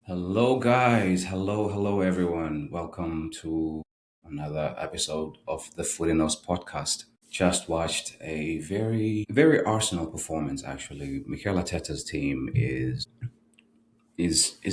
Hello, guys. Hello, everyone. Welcome to another episode of the Freelance Podcast. Just watched a very Arsenal performance. Actually, Mikel Ateta's team is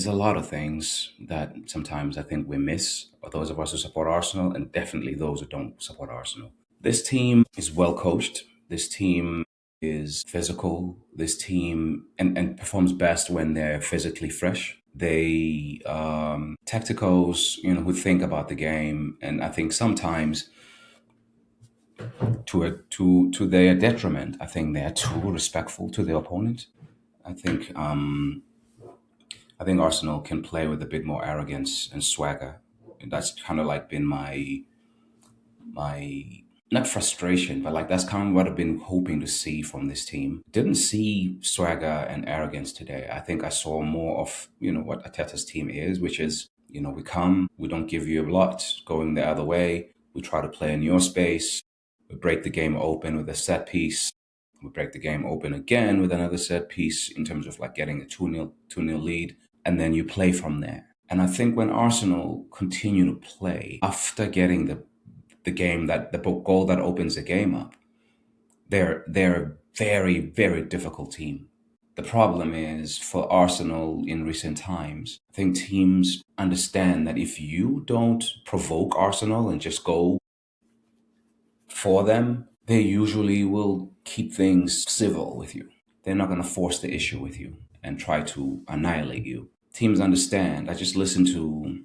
a lot of things that sometimes I think we miss. Or those of us who support Arsenal, and definitely those who don't support Arsenal. This team is well coached. This team is physical. This team and performs best when they're physically fresh. They tacticals, who think about the game, and I think sometimes to their detriment. I think they are too respectful to their opponent. I think um, I think Arsenal can play with a bit more arrogance and swagger. And that's kind of like been my not frustration, but like that's kind of what I've been hoping to see from this team. Didn't see swagger and arrogance today. I think I saw more of what Ateta's team is, which is we come, we don't give you a lot going the other way. We try to play in your space. We break the game open with a set piece. We break the game open again with another set piece in terms of like getting a 2-0 lead, and then you play from there. And I think when Arsenal continue to play after getting the game that the goal that opens the game up, they're a very difficult team. The problem is for Arsenal in recent times, I think teams understand that if you don't provoke Arsenal and just go for them, they usually will keep things civil with you. They're not going to force the issue with you and try to annihilate you. Teams understand. I just listened to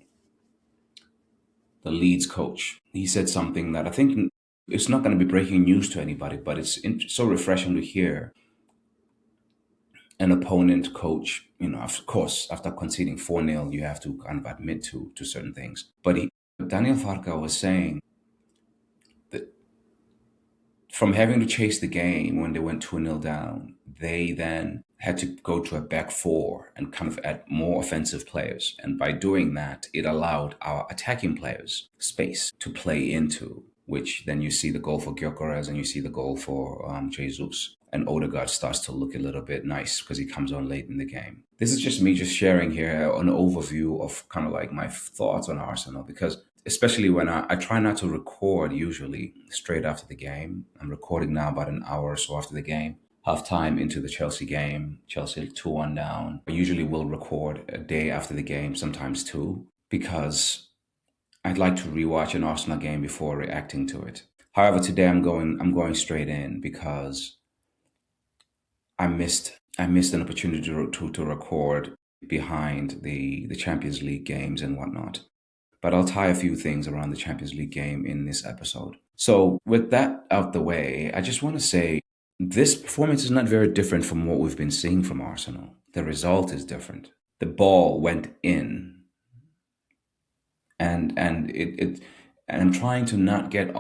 the Leeds coach. He said something that I think it's not going to be breaking news to anybody, but it's so refreshing to hear an opponent coach. Of course, after conceding 4-0, you have to kind of admit to certain things. But Daniel Farka was saying that from having to chase the game when they went 2-0 down, they then had to go to a back four and kind of add more offensive players. And by doing that, it allowed our attacking players space to play into, which then you see the goal for Gyökeres and you see the goal for Jesus. And Odegaard starts to look a little bit nice because he comes on late in the game. This is just me just sharing here an overview of kind of like my thoughts on Arsenal, because especially when I try not to record usually straight after the game. I'm recording now about an hour or so after the game. Half time into the Chelsea game, Chelsea 2-1 down. I usually will record a day after the game, sometimes two, because I'd like to rewatch an Arsenal game before reacting to it. However, today I'm going straight in because I missed an opportunity to record behind the Champions League games and whatnot. But I'll tie a few things around the Champions League game in this episode. So with that out the way, I just want to say this performance is not very different from what we've been seeing from Arsenal. The result is different. The ball went in, and I'm trying to not get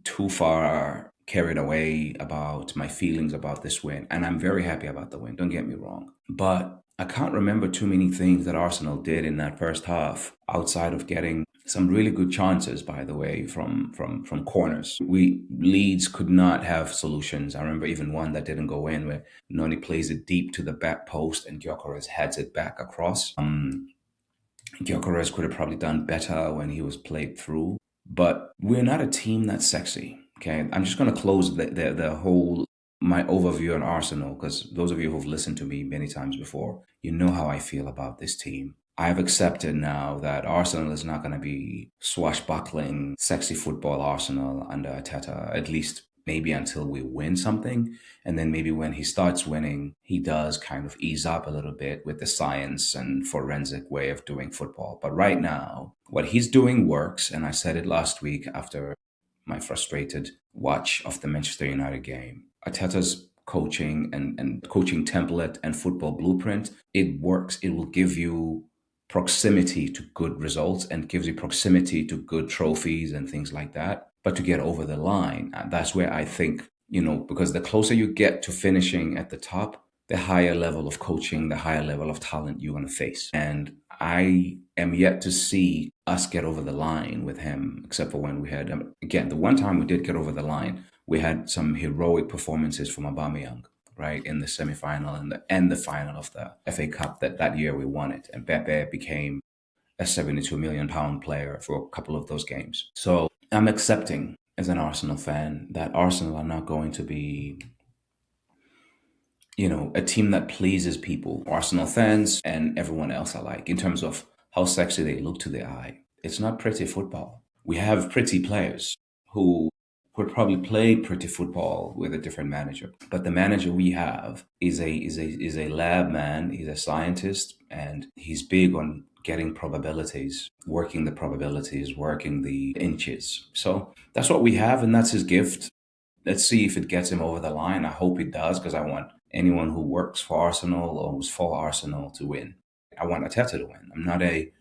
too far carried away about my feelings about this win. And I'm very happy about the win, don't get me wrong. But I can't remember too many things that Arsenal did in that first half outside of getting some really good chances, by the way, from corners. Leeds could not have solutions. I remember even one that didn't go in where Noni plays it deep to the back post and Gyökeres heads it back across. Gyökeres could have probably done better when he was played through. But we're not a team that's sexy. Okay, I'm just going to close the whole my overview on Arsenal, because those of you who've listened to me many times before, you know how I feel about this team. I've accepted now that Arsenal is not going to be swashbuckling, sexy football Arsenal under Ateta, at least maybe until we win something. And then maybe when he starts winning, he does kind of ease up a little bit with the science and forensic way of doing football. But right now, what he's doing works. And I said it last week after my frustrated watch of the Manchester United game. Ateta's coaching and coaching template and football blueprint, it works. It will give you proximity to good results and gives you proximity to good trophies and things like that. But to get over the line, that's where I think, because the closer you get to finishing at the top, the higher level of coaching, the higher level of talent you're going to face. And I am yet to see us get over the line with him, except for when we had, again, the one time we did get over the line, we had some heroic performances from Aubameyang. right, in the semi-final and the final of the FA Cup that year we won it. And Pepe became a 72 million pound player for a couple of those games. So I'm accepting as an Arsenal fan that Arsenal are not going to be, a team that pleases people, Arsenal fans and everyone else alike, in terms of how sexy they look to the eye. It's not pretty football. We have pretty players who would probably play pretty football with a different manager. But the manager we have is a lab man, he's a scientist, and he's big on getting probabilities, working the probabilities, working the inches. So that's what we have, and that's his gift. Let's see if it gets him over the line. I hope it does, because I want anyone who works for Arsenal or who's for Arsenal to win. I want Ateta to win. I'm not a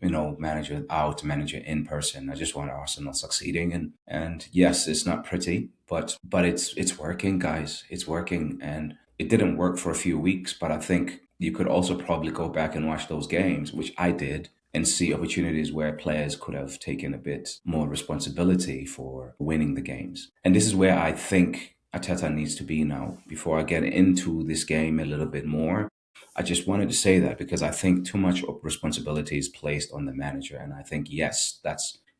manager out, manager in person. I just want Arsenal succeeding. And yes, it's not pretty, but it's working, guys. It's working. And it didn't work for a few weeks, but I think you could also probably go back and watch those games, which I did, and see opportunities where players could have taken a bit more responsibility for winning the games. And this is where I think Ateta needs to be now. Before I get into this game a little bit more, I just wanted to say that because I think too much of responsibility is placed on the manager. And I think, yes,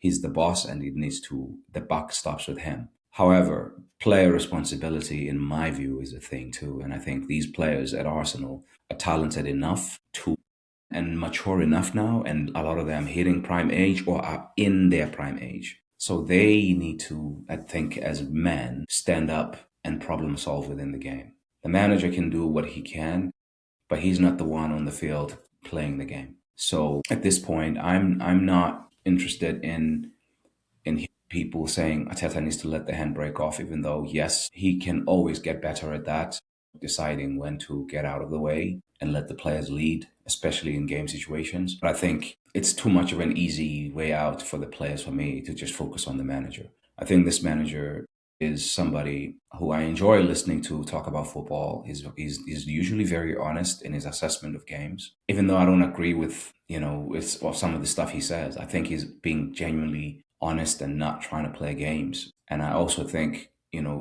he's the boss and the buck stops with him. However, player responsibility, in my view, is a thing too. And I think these players at Arsenal are talented enough to and mature enough now, and a lot of them hitting prime age or are in their prime age. So they need to, I think, as men, stand up and problem solve within the game. The manager can do what he can, but he's not the one on the field playing the game. So at this point, I'm not interested in people saying Ateta needs to let the handbrake off, even though, yes, he can always get better at that, deciding when to get out of the way and let the players lead, especially in game situations. But I think it's too much of an easy way out for the players, for me, to just focus on the manager. I think this manager is somebody who I enjoy listening to talk about football. He's usually very honest in his assessment of games. Even though I don't agree with, some of the stuff he says, I think he's being genuinely honest and not trying to play games. And I also think,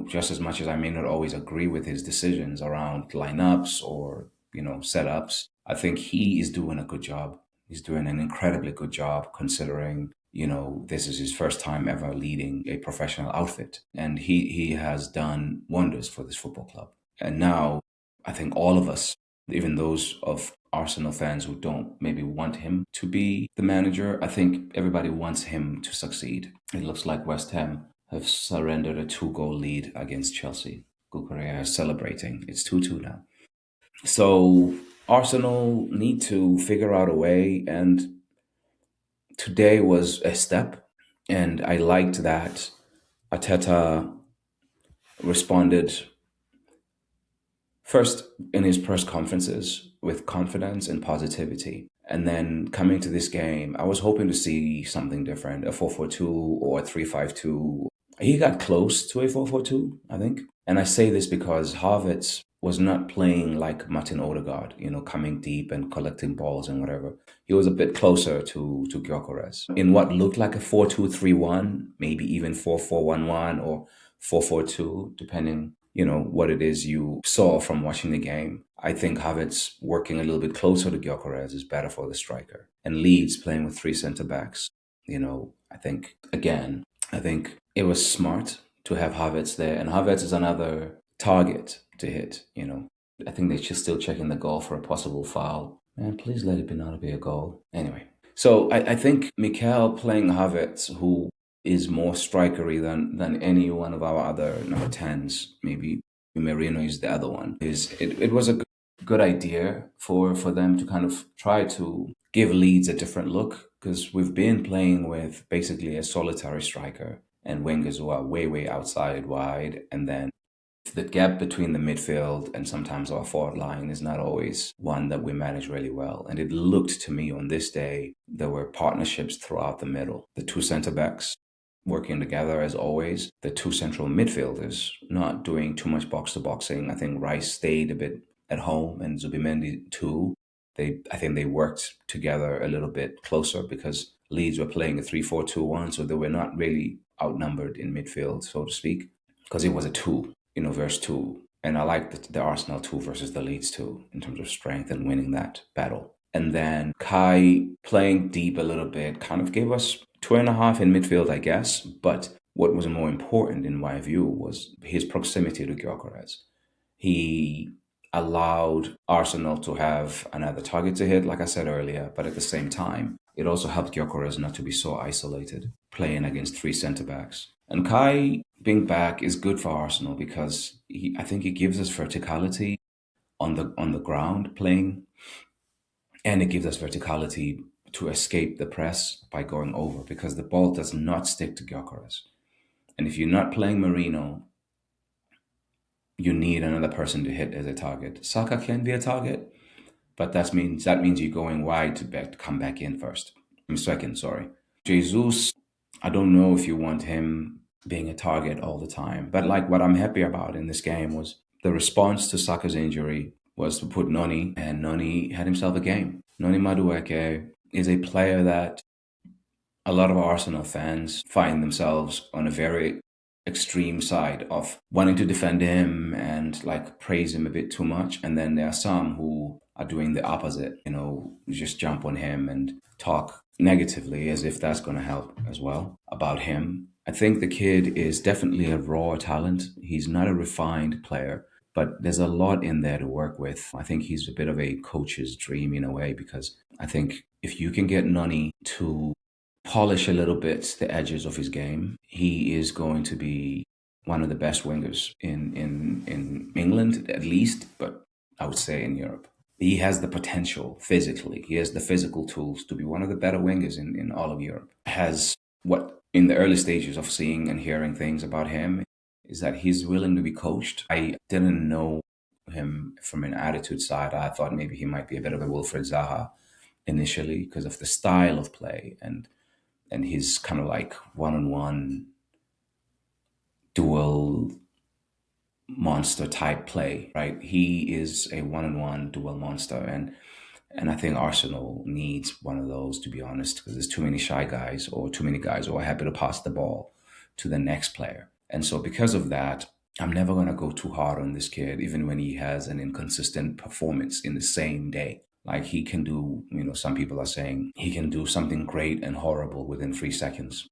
just as much as I may not always agree with his decisions around lineups or, setups, I think he is doing a good job. He's doing an incredibly good job, considering this is his first time ever leading a professional outfit. And he has done wonders for this football club. And now I think all of us, even those of Arsenal fans who don't maybe want him to be the manager, I think everybody wants him to succeed. It looks like West Ham have surrendered a 2-goal lead against Chelsea. Kukurea is celebrating. It's 2-2 now. So Arsenal need to figure out a way, and today was a step, and I liked that Ateta responded first in his press conferences with confidence and positivity. And then coming to this game, I was hoping to see something different, a 4-4-2 or a 3-5-2. He got close to a 4-4-2, I think. And I say this because Havertz was not playing like Martin Odegaard, coming deep and collecting balls and whatever. He was a bit closer to Gyökeres in what looked like a 4-2-3-1, maybe even 4-4-1-1 or 4-4-2, depending, what it is you saw from watching the game. I think Havertz working a little bit closer to Gyökeres is better for the striker. And Leeds playing with 3 centre-backs, I think it was smart to have Havertz there. And Havertz is another target to hit, I think they're just still checking the goal for a possible foul. Man, please let it not be a goal. Anyway, so I think Mikel playing Havertz, who is more strikery than any one of our other number 10s, maybe Merino is the other one, it was a good idea for them to kind of try to give Leeds a different look, because we've been playing with basically a solitary striker and wingers who are way outside wide, and then the gap between the midfield and sometimes our forward line is not always one that we manage really well. And it looked to me on this day, there were partnerships throughout the middle. The 2 centre-backs working together as always. The 2 central midfielders not doing too much box-to-boxing. I think Rice stayed a bit at home, and Zubimendi too. I think they worked together a little bit closer because Leeds were playing a 3-4-2-1, so they were not really outnumbered in midfield, so to speak, because it was a 2. Verse 2, And I like the Arsenal 2 versus the Leeds 2 in terms of strength and winning that battle. And then Kai playing deep a little bit kind of gave us two and a half in midfield, I guess. But what was more important in my view was his proximity to Gyökeres. He allowed Arsenal to have another target to hit, like I said earlier, but at the same time, it also helped Gyökeres not to be so isolated, playing against three centre backs. And Kai being back is good for Arsenal because I think he gives us verticality on the ground playing, and it gives us verticality to escape the press by going over because the ball does not stick to Gyökeres. And if you're not playing Marino, you need another person to hit as a target. Saka can be a target, but that means you're going wide to come back in first. I'm second, sorry. Jesus, I don't know if you want him being a target all the time, but like what I'm happy about in this game was the response to Saka's injury was to put Noni, and Noni had himself a game. Noni Madueke is a player that a lot of Arsenal fans find themselves on a very extreme side of wanting to defend him and like praise him a bit too much. And then there are some who are doing the opposite, just jump on him and talk negatively as if that's going to help as well about him. I think the kid is definitely a raw talent. He's not a refined player, but there's a lot in there to work with. I think he's a bit of a coach's dream in a way because I think if you can get Nani to polish a little bit the edges of his game, he is going to be one of the best wingers in England, at least, but I would say in Europe. He has the potential physically. He has the physical tools to be one of the better wingers in all of Europe. Has what in the early stages of seeing and hearing things about him is that he's willing to be coached. I didn't know him from an attitude side. I thought maybe he might be a bit of a Wilfred Zaha initially because of the style of play and his kind of like one-on-one dual monster type play, right? He is a one-on-one dual monster, and I think Arsenal needs one of those, to be honest, because there's too many shy guys or too many guys who are happy to pass the ball to the next player. And so because of that, I'm never going to go too hard on this kid, even when he has an inconsistent performance in the same day. Like he can do, some people are saying he can do something great and horrible within 3 seconds,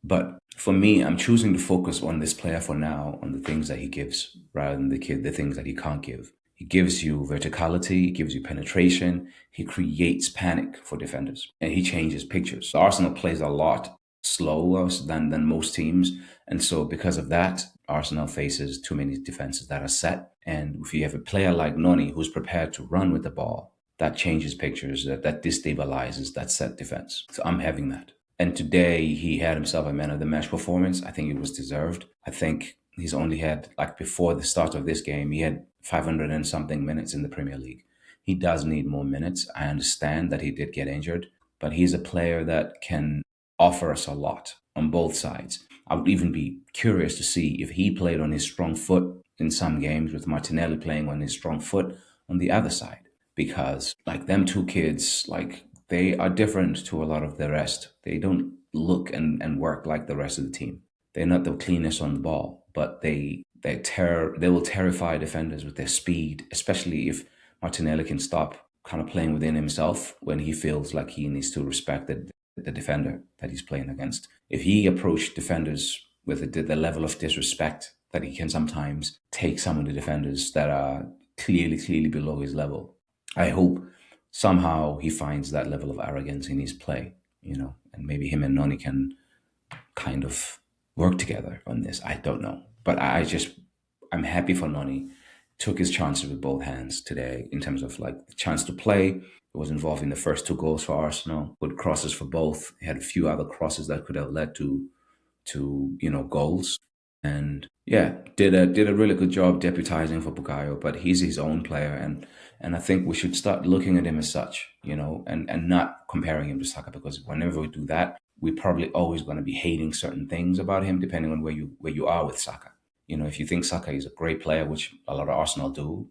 But for me, I'm choosing to focus on this player for now, on the things that he gives, rather than the things that he can't give. He gives you verticality, he gives you penetration, he creates panic for defenders, and he changes pictures. Arsenal plays a lot slower than most teams, and so because of that, Arsenal faces too many defenses that are set. And if you have a player like Noni who's prepared to run with the ball, that changes pictures, that destabilizes that set defense. So I'm having that. And today he had himself a man of the match performance. I think it was deserved. I think he's only had, like before the start of this game, he had 500 and something minutes in the Premier League. He does need more minutes. I understand that he did get injured, but he's a player that can offer us a lot on both sides. I would even be curious to see if he played on his strong foot in some games with Martinelli playing on his strong foot on the other side. Because like them two kids, like they are different to a lot of the rest. They don't look and work like the rest of the team. They're not the cleanest on the ball, but they will terrify defenders with their speed, especially if Martinelli can stop kind of playing within himself when he feels like he needs to respect the defender that he's playing against. If he approached defenders with the level of disrespect that he can sometimes take some of the defenders that are clearly below his level, I hope somehow he finds that level of arrogance in his play, and maybe him and Noni can kind of work together on this. I don't know. But I'm happy for Noni. Took his chances with both hands today in terms of like the chance to play. He was involved in the first 2 goals for Arsenal, good crosses for both. He had a few other crosses that could have led to goals. And yeah, did a really good job deputizing for Bukayo, but he's his own player, and I think we should start looking at him as such, and not comparing him to Saka, because whenever we do that, we're probably always going to be hating certain things about him depending on where you are with Saka. If you think Saka is a great player, which a lot of Arsenal do,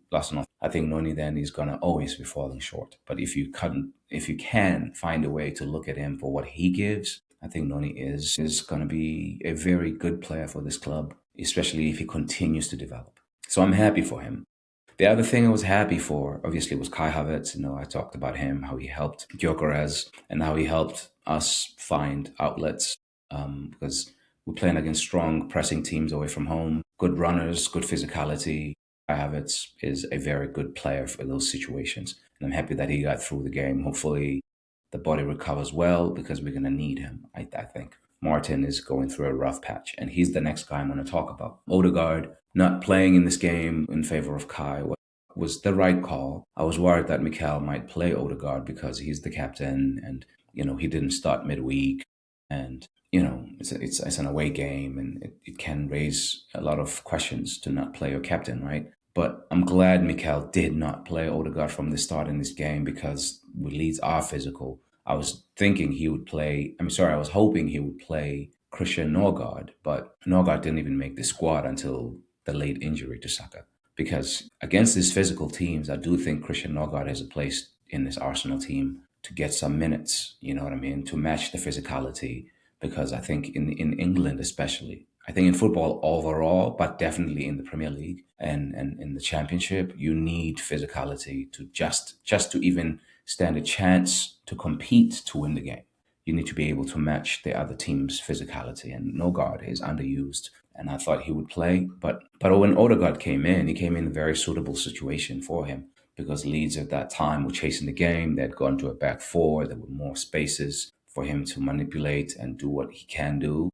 I think Noni then is going to always be falling short. But if you can find a way to look at him for what he gives, I think Noni is going to be a very good player for this club, especially if he continues to develop. So I'm happy for him. The other thing I was happy for, obviously, was Kai Havertz. I talked about him, how he helped Gyökeres, and how he helped us find outlets, because we're playing against strong pressing teams away from home, good runners, good physicality. Kai Havertz is a very good player for those situations. And I'm happy that he got through the game. Hopefully, the body recovers well because we're going to need him, I think. Martin is going through a rough patch, and he's the next guy I'm going to talk about. Odegaard not playing in this game in favor of Kai was the right call. I was worried that Mikel might play Odegaard because he's the captain, and he didn't start midweek, and it's an away game, and it can raise a lot of questions to not play your captain, right? But I'm glad Mikel did not play Odegaard from the start in this game because Leeds are physical. I was thinking he would play. I was hoping he would play Christian Norgard, but Norgard didn't even make the squad until the late injury to Saka. Because against these physical teams, I do think Christian Norgard has a place in this Arsenal team to get some minutes, you know what I mean, to match the physicality. Because I think in England especially, I think in football overall, but definitely in the Premier League and in the Championship, you need physicality to just to even stand a chance to compete to win the game. You need to be able to match the other team's physicality, and Norgard is underused. And I thought he would play, but when Odegaard came in, he came in a very suitable situation for him because Leeds at that time were chasing the game. They'd gone to a back four. There were more spaces for him to manipulate and do what he can do.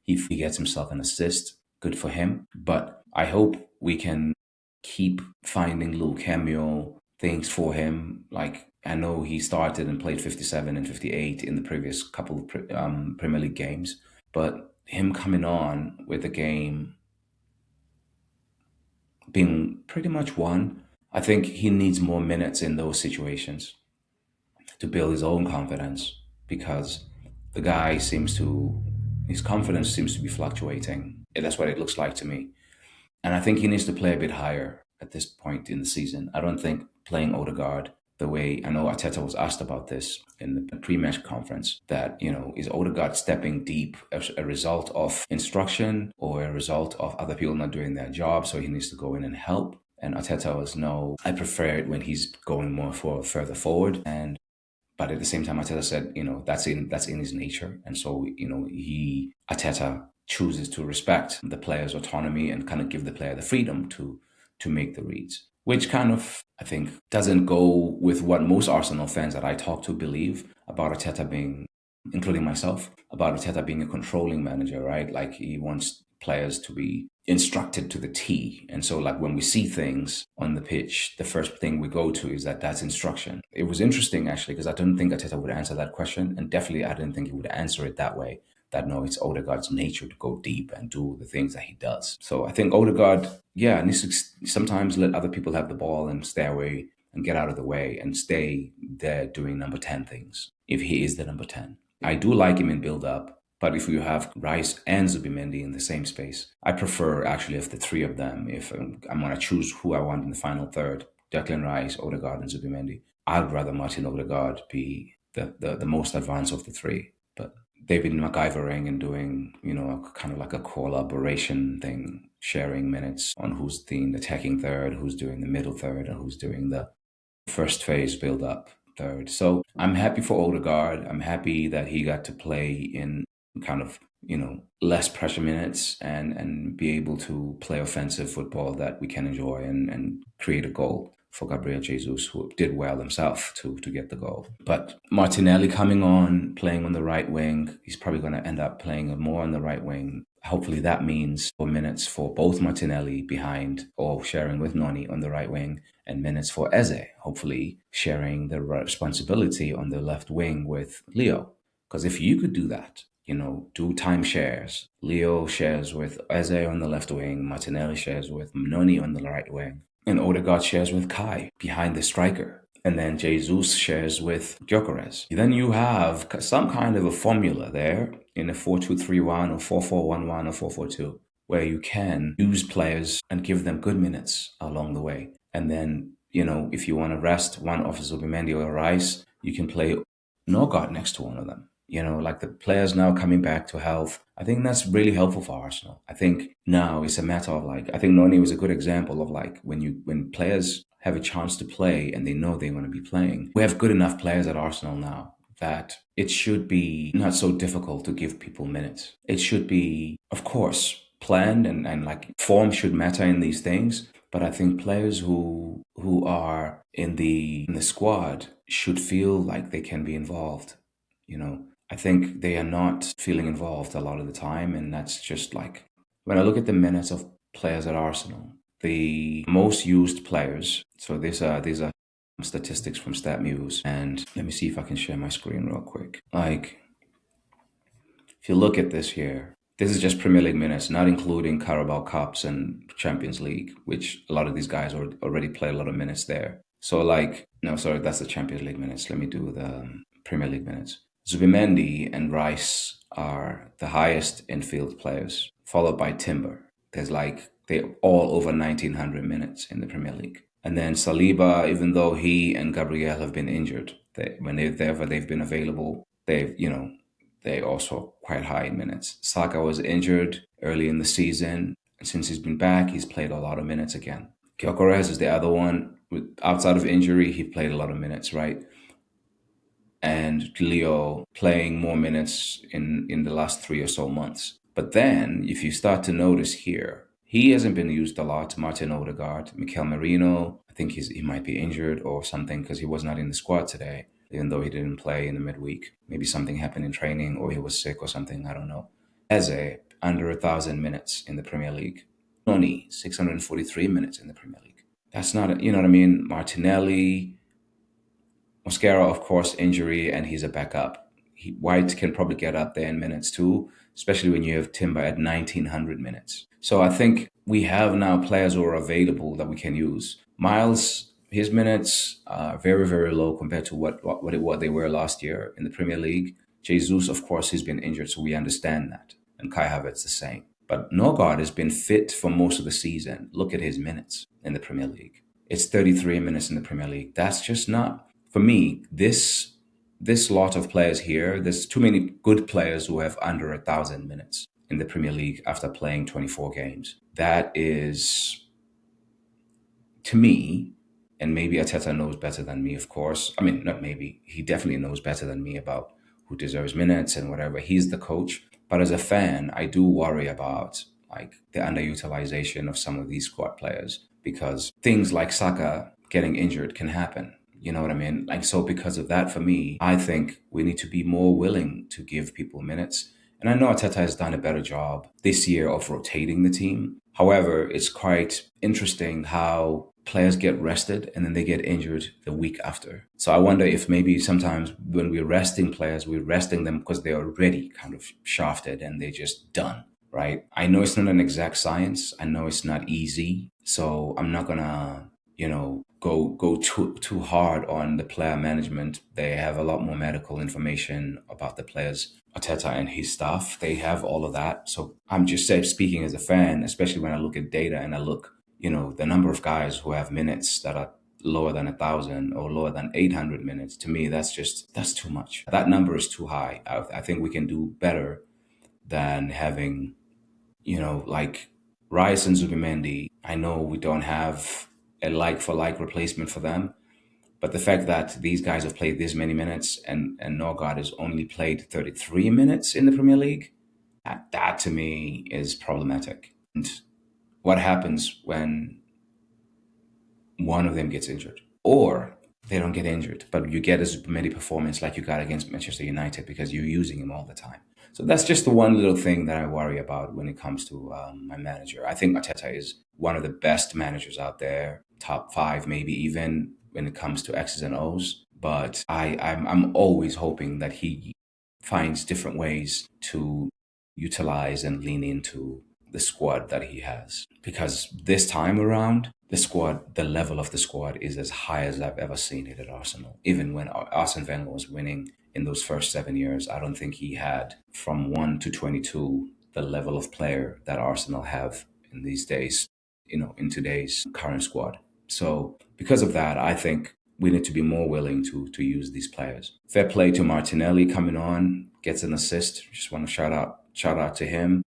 He gets himself an assist. Good for him. But I hope we can keep finding little cameo things for him. Like, I know he started and played 57 and 58 in the previous couple of Premier League games, but him coming on with the game being pretty much won, I think he needs more minutes in those situations to build his own confidence because the guy his confidence seems to be fluctuating. And that's what it looks like to me. And I think he needs to play a bit higher at this point in the season. I don't think playing Odegaard the way I know Ateta was asked about this in the pre-match conference, that, is Odegaard stepping deep as a result of instruction or a result of other people not doing their job, so he needs to go in and help? And Ateta was, no, I prefer it when he's going more further forward. But at the same time, Ateta said, that's in his nature. And so, Ateta chooses to respect the player's autonomy and kind of give the player the freedom to make the reads, which kind of, I think, doesn't go with what most Arsenal fans that I talk to believe about Ateta being, including myself, about Ateta being a controlling manager, right? Like, he wants players to be instructed to the T. And so, like, when we see things on the pitch, the first thing we go to is that's instruction. It was interesting, actually, because I didn't think Ateta would answer that question. And definitely, I didn't think he would answer it that way. That, no, it's Odegaard's nature to go deep and do the things that he does. So I think Odegaard, needs to sometimes let other people have the ball and stay away and get out of the way and stay there doing number 10 things, if he is the number 10. I do like him in build-up, but if you have Rice and Zubimendi in the same space, I prefer, actually, of the three of them, if I'm going to choose who I want in the final third, Declan Rice, Odegaard, and Zubimendi, I'd rather Martin Odegaard be the most advanced of the three. But they've been MacGyvering and doing, kind of like a collaboration thing, sharing minutes on who's the attacking third, who's doing the middle third, and who's doing the first phase build up third. So I'm happy for Odegaard. I'm happy that he got to play in kind of, less pressure minutes and be able to play offensive football that we can enjoy and create a goal for Gabriel Jesus, who did well himself to get the goal. But Martinelli coming on, playing on the right wing, he's probably going to end up playing more on the right wing. Hopefully that means 4 minutes for both Martinelli behind or sharing with Noni on the right wing, and minutes for Eze, hopefully sharing the responsibility on the left wing with Leo. Because if you could do that, do time shares. Leo shares with Eze on the left wing, Martinelli shares with Noni on the right wing, and Odegaard shares with Kai behind the striker. And then Jesus shares with Gyökeres. Then you have some kind of a formula there in a 4-2-3-1 or 4-4-1-1 or 4-4-2, where you can use players and give them good minutes along the way. And then, if you want to rest one of Zubimendi or Rice, you can play Norgard next to one of them. Like the players now coming back to health. I think that's really helpful for Arsenal. I think now it's a matter of like, I think Noni was a good example of like when players have a chance to play and they know they're going to be playing. We have good enough players at Arsenal now that it should be not so difficult to give people minutes. It should be, of course, planned and like form should matter in these things. But I think players who are in the squad should feel like they can be involved. You know, I think they are not feeling involved a lot of the time, and that's just like when I look at the minutes of players at Arsenal, the most used players. So these are statistics from StatMuse, and let me see if I can share my screen real quick. Like, if you look at this here, this is just Premier League minutes, not including Carabao Cups and Champions League, which a lot of these guys already play a lot of minutes there. So, like, no, sorry, that's the Champions League minutes. Let me do the Premier League minutes. Zubimendi and Rice are the highest infield players, followed by Timber. They're all over 1900 minutes in the Premier League. And then Saliba, even though he and Gabriel have been injured, whenever they've been available, they also quite high in minutes. Saka was injured early in the season, and since he's been back, he's played a lot of minutes again. Gyökeres is the other one. Outside of injury, he played a lot of minutes, right? And Leo playing more minutes in the last 3 or so months. But then, if you start to notice here, he hasn't been used a lot. Martin Odegaard, Mikel Merino, I think he might be injured or something because he was not in the squad today, even though he didn't play in the midweek. Maybe something happened in training or he was sick or something, I don't know. Eze, under 1,000 minutes in the Premier League. Noni, 643 minutes in the Premier League. That's not, you know what I mean? Martinelli, Mosquera, of course, injury, and he's a backup. White can probably get up there in minutes too, especially when you have Timber at 1900 minutes. So I think we have now players who are available that we can use. Miles, his minutes are very, very low compared to what they were last year in the Premier League. Jesus, of course, he's been injured, so we understand that. And Kai Havertz the same. But Norgard has been fit for most of the season. Look at his minutes in the Premier League. It's 33 minutes in the Premier League. That's just not, for me, this lot of players here, there's too many good players who have under 1,000 minutes in the Premier League after playing 24 games. That is, to me, and maybe Ateta knows better than me, of course. I mean, not maybe, he definitely knows better than me about who deserves minutes and whatever. He's the coach. But as a fan, I do worry about like the underutilization of some of these squad players because things like Saka getting injured can happen. You know what I mean? Like, so because of that, for me, I think we need to be more willing to give people minutes. And I know Ateta has done a better job this year of rotating the team. However, it's quite interesting how players get rested and then they get injured the week after. So I wonder if maybe sometimes when we're resting players, we're resting them because they're already kind of shafted and they're just done, right? I know it's not an exact science. I know it's not easy. So I'm not gonna, go too hard on the player management. They have a lot more medical information about the players. Ateta and his staff, they have all of that. So I'm just speaking as a fan, especially when I look at data and I look, the number of guys who have minutes that are lower than 1,000 or lower than 800 minutes. To me, that's too much. That number is too high. I think we can do better than having, like Rice and Zubimendi. I know we don't have a like for like replacement for them, but the fact that these guys have played this many minutes and Norgard has only played 33 minutes in the Premier League, that to me is problematic. And what happens when one of them gets injured? Or they don't get injured, but you get as many performance like you got against Manchester United because you're using him all the time. So that's just the one little thing that I worry about when it comes to my manager. I think Ateta is one of the best managers out there, top five, maybe even when it comes to X's and O's. But I'm always hoping that he finds different ways to utilize and lean into the squad that he has. Because this time around, the level of the squad is as high as I've ever seen it at Arsenal. Even when Arsene Wenger was winning in those first 7 years, I don't think he had from 1 to 22 the level of player that Arsenal have in these days, in today's current squad. So because of that, I think we need to be more willing to use these players. Fair play to Martinelli coming on, gets an assist. Just want to shout out to him.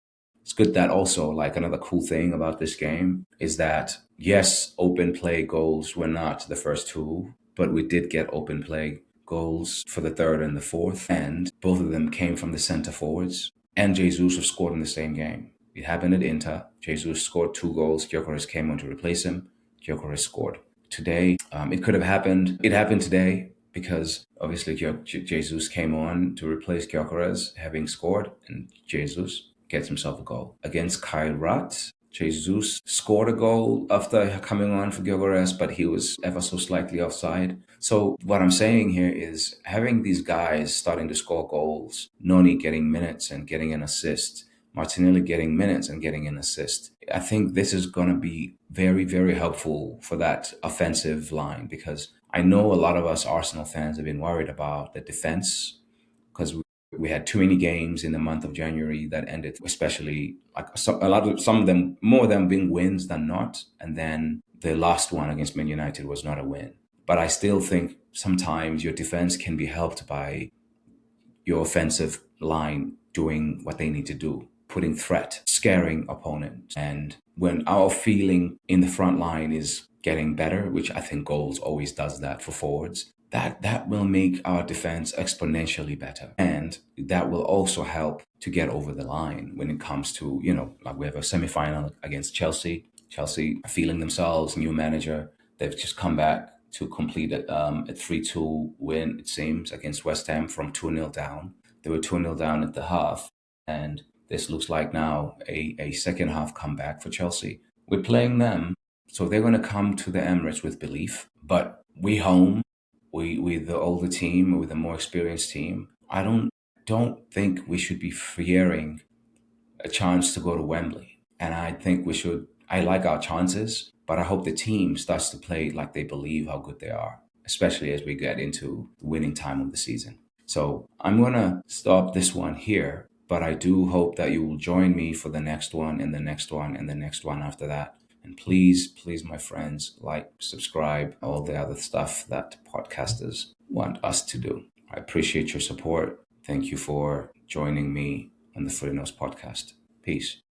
It's good that also, like, another cool thing about this game is that, yes, open play goals were not the first two, but we did get open play goals for the third and the fourth, and both of them came from the center forwards. And Jesus have scored in the same game. It happened at Inter. Jesus scored 2 goals. Gyökeres came on to replace him. Gyökeres scored. Today, it could have happened. It happened today because obviously Jesus came on to replace Gyökeres, having scored, and Jesus gets himself a goal. Against Kyle Rutt, Jesus scored a goal after coming on for Gyökeres, but he was ever so slightly offside. So what I'm saying here is having these guys starting to score goals, Noni getting minutes and getting an assist, Martinelli getting minutes and getting an assist. I think this is going to be very, very helpful for that offensive line, because I know a lot of us Arsenal fans have been worried about the defense because we had too many games in the month of January that ended, especially like some of them, more of them being wins than not. And then the last one against Man United was not a win. But I still think sometimes your defense can be helped by your offensive line doing what they need to do, putting threat, scaring opponents. And when our feeling in the front line is getting better, which I think goals always does that for forwards, that will make our defense exponentially better. And that will also help to get over the line when it comes to, like we have a semi-final against Chelsea. Chelsea are feeling themselves, new manager. They've just come back to complete a 3-2 win, it seems, against West Ham from 2-0 down. They were 2-0 down at the half. And this looks like now a second half comeback for Chelsea. We're playing them, so they're going to come to the Emirates with belief. But we home, we the older team, with a more experienced team, I don't think we should be fearing a chance to go to Wembley. And I think we should. I like our chances, but I hope the team starts to play like they believe how good they are, especially as we get into the winning time of the season. So I'm going to stop this one here, but I do hope that you will join me for the next one and the next one and the next one after that. And please, please, my friends, like, subscribe, all the other stuff that podcasters want us to do. I appreciate your support. Thank you for joining me on the Freelance Podcast. Peace.